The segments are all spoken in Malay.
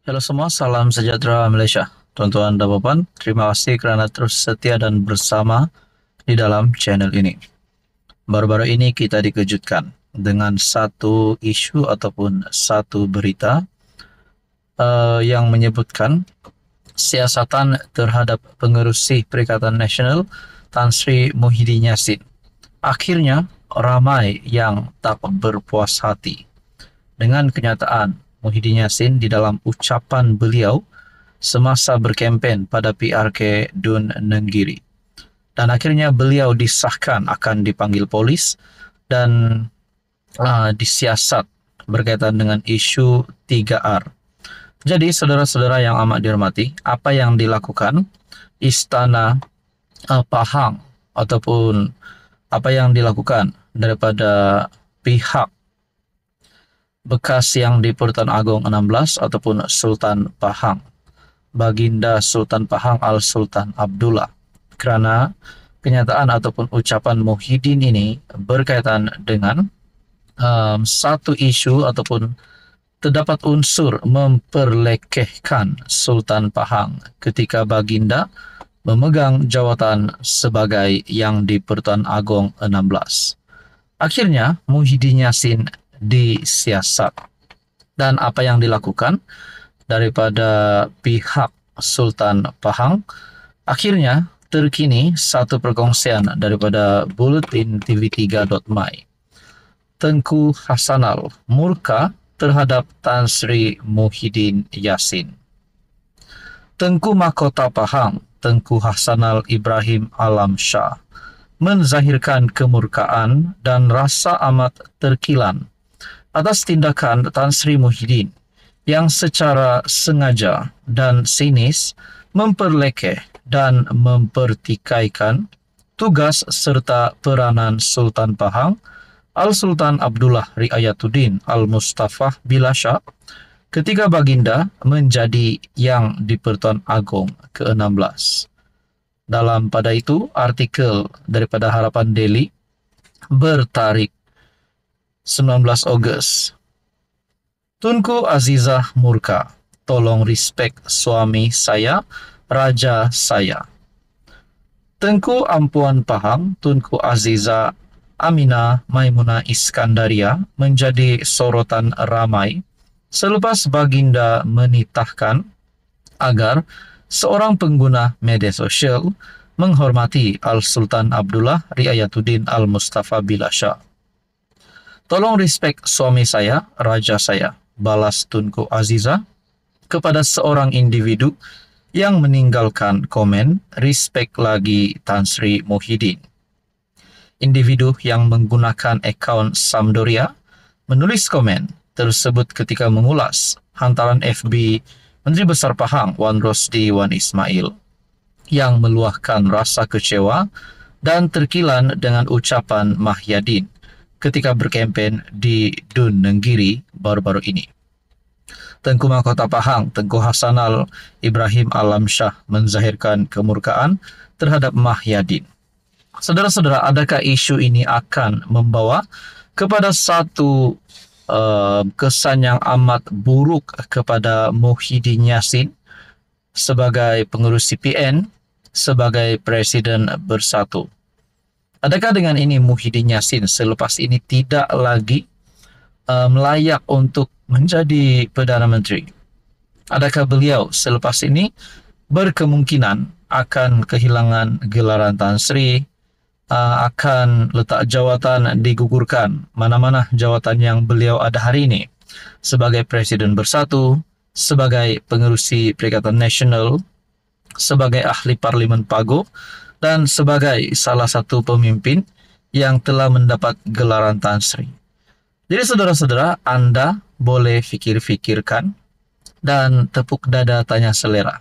Halo semua, salam sejahtera Malaysia. Tuan-tuan dan puan, terima kasih kerana terus setia dan bersama di dalam channel ini. Baru-baru ini kita dikejutkan dengan satu isu ataupun satu berita yang menyebutkan siasatan terhadap pengerusi Perikatan Nasional Tan Sri Muhyiddin Yassin. Akhirnya, ramai yang tak berpuas hati dengan kenyataan Muhyiddin Yassin di dalam ucapan beliau semasa berkempen pada PRK Dun Nenggiri. Dan akhirnya beliau disahkan akan dipanggil polis dan disiasat berkaitan dengan isu 3R. Jadi saudara-saudara yang amat dihormati, apa yang dilakukan Istana Pahang ataupun apa yang dilakukan daripada pihak bekas yang di Pertuan Agong 16 ataupun Sultan Pahang, Baginda Sultan Pahang Al-Sultan Abdullah, kerana kenyataan ataupun ucapan Muhyiddin ini berkaitan dengan satu isu ataupun terdapat unsur memperlekehkan Sultan Pahang ketika Baginda memegang jawatan sebagai yang di Pertuan Agong 16. Akhirnya Muhyiddin Yassin disiasat. Dan apa yang dilakukan daripada pihak Sultan Pahang, akhirnya terkini satu perkongsian daripada Bulletin TV3.my. Tengku Hassanal murka terhadap Tan Sri Muhyiddin Yassin. Tengku Mahkota Pahang, Tengku Hassanal Ibrahim Alam Shah, menzahirkan kemurkaan dan rasa amat terkilan atas tindakan Tan Sri Muhyiddin yang secara sengaja dan sinis memperlekeh dan mempertikaikan tugas serta peranan Sultan Pahang Al-Sultan Abdullah Riayatuddin Al-Mustafah Bilasha ketika Baginda menjadi yang di Pertuan Agong ke-16. Dalam pada itu, artikel daripada Harapan Daily bertarikh 19 Ogos. Tunku Azizah murka, tolong respek suami saya, raja saya. Tengku Ampuan Pahang, Tunku Azizah Aminah Maimunah Iskandaria menjadi sorotan ramai selepas Baginda menitahkan agar seorang pengguna media sosial menghormati Al-Sultan Abdullah Riayatuddin Al-Mustafa Bilasha. Tolong respek suami saya, raja saya, balas Tunku Azizah kepada seorang individu yang meninggalkan komen respek lagi Tan Sri Muhyiddin. Individu yang menggunakan akaun Sampdoria menulis komen tersebut ketika mengulas hantaran FB Menteri Besar Pahang Wan Rosdi Wan Ismail yang meluahkan rasa kecewa dan terkilan dengan ucapan Muhyiddin ketika berkempen di Dun Nenggiri baru-baru ini. Tengku Mahkota Pahang, Tengku Hassanal Ibrahim Alam Shah menzahirkan kemurkaan terhadap Muhyiddin. Saudara-saudara, adakah isu ini akan membawa kepada satu kesan yang amat buruk kepada Muhyiddin Yassin sebagai pengurus CPN, sebagai Presiden Bersatu? Adakah dengan ini Muhyiddin Yassin selepas ini tidak lagi layak untuk menjadi Perdana Menteri? Adakah beliau selepas ini berkemungkinan akan kehilangan gelaran Tan Sri, akan letak jawatan digugurkan, mana-mana jawatan yang beliau ada hari ini sebagai Presiden Bersatu, sebagai pengerusi Perikatan Nasional, sebagai ahli Parlimen Pago, dan sebagai salah satu pemimpin yang telah mendapat gelaran Tan Sri. Jadi saudara-saudara, Anda boleh fikir-fikirkan dan tepuk dada tanya selera.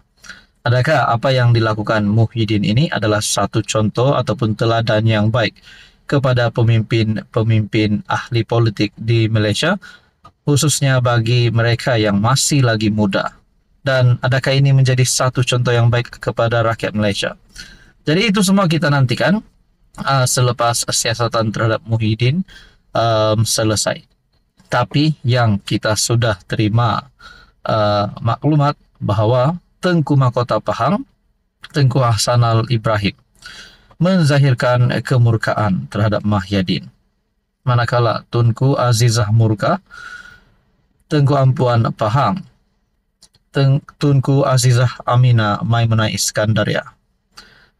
Adakah apa yang dilakukan Muhyiddin ini adalah satu contoh ataupun teladan yang baik kepada pemimpin-pemimpin ahli politik di Malaysia, khususnya bagi mereka yang masih lagi muda? Dan adakah ini menjadi satu contoh yang baik kepada rakyat Malaysia? Jadi itu semua kita nantikan selepas siasatan terhadap Muhyiddin selesai. Tapi yang kita sudah terima maklumat bahwa Tengku Mahkota Pahang, Tengku Ahsanal Ibrahim, menzahirkan kemurkaan terhadap Mahyadin. Manakala Tunku Azizah murka, Tengku Ampuan Pahang, Tunku Azizah Amina Maimunah Iskandaria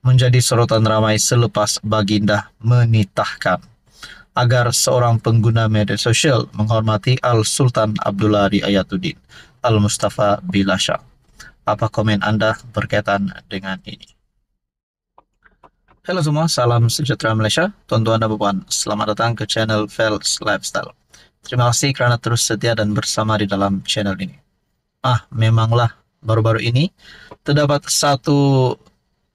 menjadi sorotan ramai selepas Baginda menitahkan agar seorang pengguna media sosial menghormati Al-Sultan Abdullah Riayatuddin Al-Mustafa Bilasha. Apa komen Anda berkaitan dengan ini? Halo semua, salam sejahtera Malaysia. Tuan-tuan dan puan, selamat datang ke channel Fels Lifestyle. Terima kasih kerana terus setia dan bersama di dalam channel ini. Memanglah baru-baru ini terdapat satu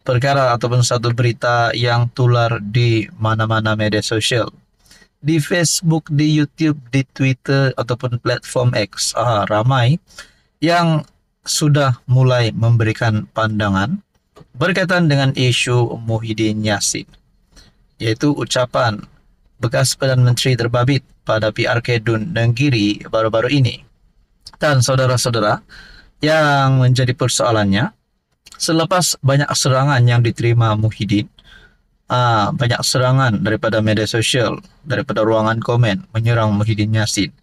perkara ataupun satu berita yang tular di mana-mana media sosial. Di Facebook, di YouTube, di Twitter ataupun platform X, ramai yang sudah mulai memberikan pandangan berkaitan dengan isu Muhyiddin Yassin, yaitu ucapan bekas Perdana Menteri terbabit pada PRK Dun Nenggiri baru-baru ini. Dan saudara-saudara, yang menjadi persoalannya, selepas banyak serangan yang diterima Muhyiddin, banyak serangan daripada media sosial, daripada ruangan komen menyerang Muhyiddin Yassin.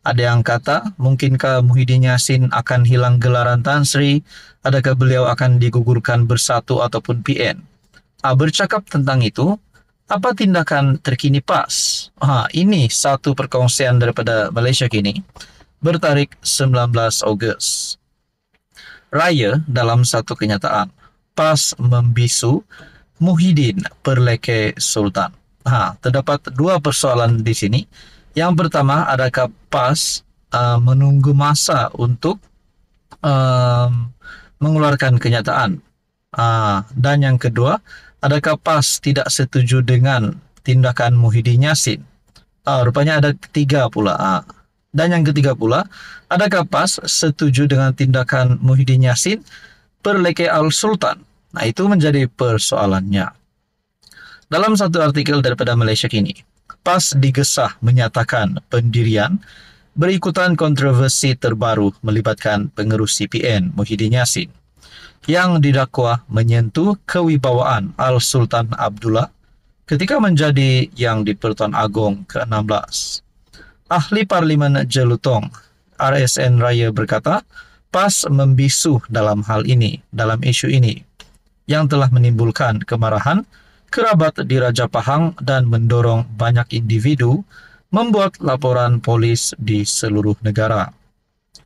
Ada yang kata, mungkinkah Muhyiddin Yassin akan hilang gelaran Tan Sri? Adakah beliau akan digugurkan bersatu ataupun PN? Bercakap tentang itu, apa tindakan terkini PAS? Ini satu perkongsian daripada Malaysia kini, bertarikh 19 Ogos. Raya dalam satu kenyataan, PAS membisu Muhyiddin perlekeh Sultan. Terdapat dua persoalan di sini. Yang pertama, adakah PAS menunggu masa untuk mengeluarkan kenyataan? Dan yang kedua, adakah PAS tidak setuju dengan tindakan Muhyiddin Yassin? Rupanya ada ketiga pula. Dan yang ketiga pula, adakah PAS setuju dengan tindakan Muhyiddin Yassin perlekeh Al-Sultan? Itu menjadi persoalannya. Dalam satu artikel daripada Malaysia Kini, PAS digesah menyatakan pendirian berikutan kontroversi terbaru melibatkan pengerus CPN Muhyiddin Yassin yang didakwa menyentuh kewibawaan Al-Sultan Abdullah ketika menjadi Yang di-Pertuan Agong ke-16. Ahli Parlimen Jelutong, RSN Raya berkata, PAS membisu dalam hal ini, dalam isu ini, yang telah menimbulkan kemarahan kerabat di Raja Pahang dan mendorong banyak individu membuat laporan polis di seluruh negara.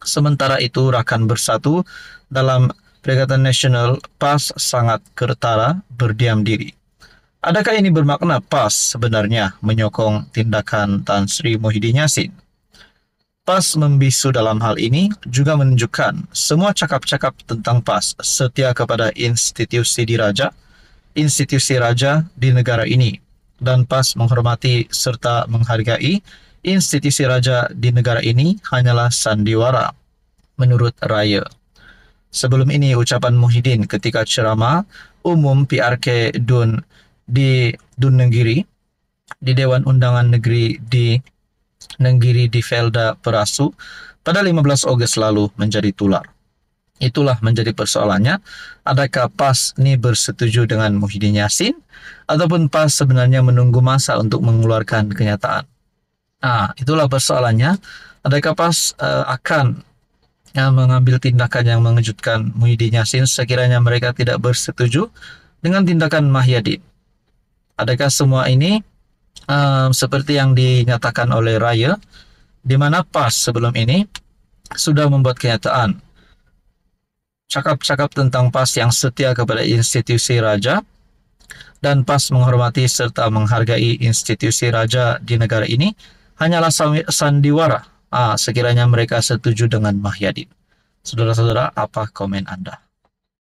Sementara itu, Rakan Bersatu dalam Perikatan Nasional PAS sangat ketara berdiam diri. Adakah ini bermakna PAS sebenarnya menyokong tindakan Tan Sri Muhyiddin Yassin? PAS membisu dalam hal ini juga menunjukkan semua cakap-cakap tentang PAS setia kepada institusi raja di negara ini, dan PAS menghormati serta menghargai institusi raja di negara ini hanyalah sandiwara, menurut Raya. Sebelum ini, ucapan Muhyiddin ketika ceramah umum PRK Dun di Dun Nenggiri di Dewan Undangan Negeri di Nenggiri di Felda Perasu pada 15 Ogos lalu menjadi tular. Itulah menjadi persoalannya, adakah PAS ini bersetuju dengan Muhyiddin Yassin ataupun PAS sebenarnya menunggu masa untuk mengeluarkan kenyataan? Itulah persoalannya, adakah PAS akan mengambil tindakan yang mengejutkan Muhyiddin Yassin sekiranya mereka tidak bersetuju dengan tindakan Mahyadin? Adakah semua ini seperti yang dinyatakan oleh Raya, di mana PAS sebelum ini sudah membuat kenyataan, cakap-cakap tentang PAS yang setia kepada institusi raja, dan PAS menghormati serta menghargai institusi raja di negara ini hanyalah sandiwara sekiranya mereka setuju dengan Mahyadin. Saudara-saudara, apa komen Anda?